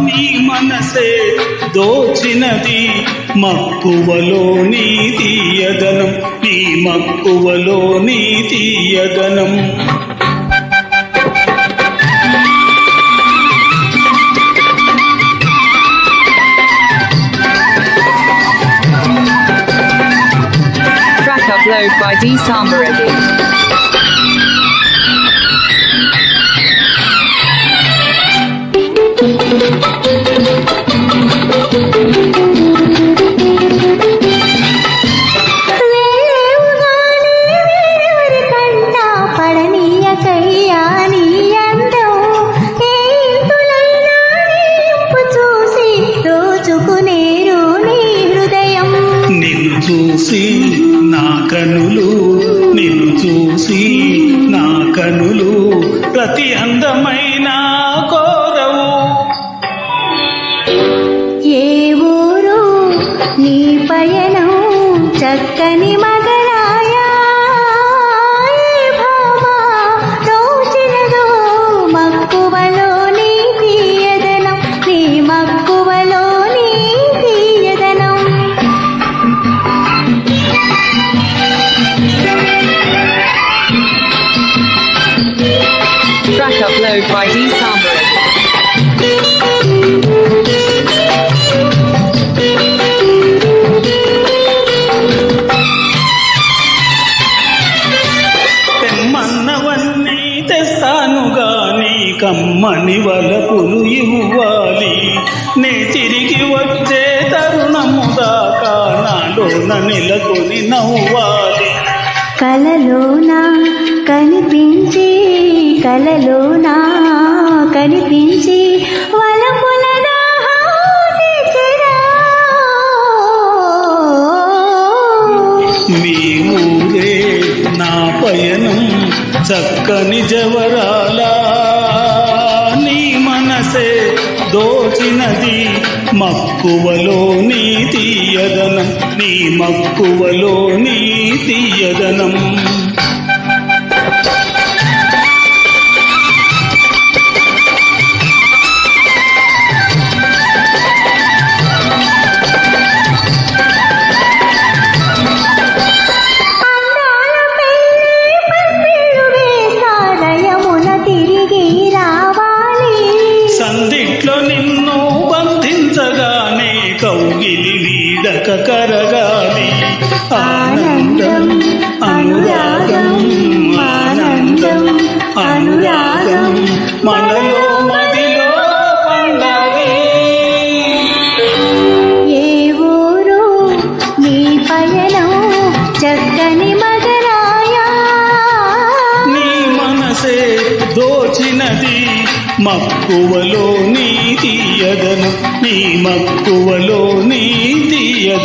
నీ మనసే దోచినది మక్కువలో నీ తీయదనం నీ మక్కువలో నీ తీయదనం Upload by D. Sambareddy. నిన్ను చూసి నా కనులు నిన్ను చూసి నా కనులు ప్రతి అందమైన కోరవు ఏ ఊరు నీ పయనం చక్కని మగరాయా దోచినదో మక్కువలో నీ తీయదనం నీ మక్కువలో నీ తీయదనం Track upload by D. Sambareddy. తెమ్మన్నవన్నీ తెస్తాను గాని కమ్మని వలపులు ఇవ్వాలి నే తిరిగి వచ్చే తరుణము దాకా నాలోన నెలకొని నవ్వాలి కలలోనా కనిపించి వలపుల మీ ఊరే నా పయనం చక్కని జవరాల నీ మనసే దోచినది మక్కువలో నీ తీయదనం నీ మక్కువలో నీ తీయదనం సందిట్లో నిన్ను బంధించగానే కౌగిలి వీడక కరగాలి ఆనందం అనురాగం ఆనందం అనురాగం మనలో మదిలో పండాలి ఏ ఊరు నీ పయనం చక్కని మగరాయా నీ మనసే దోచినది మక్కువలో నీ తీయదనం నీ మక్కువలో నీ తీయదనం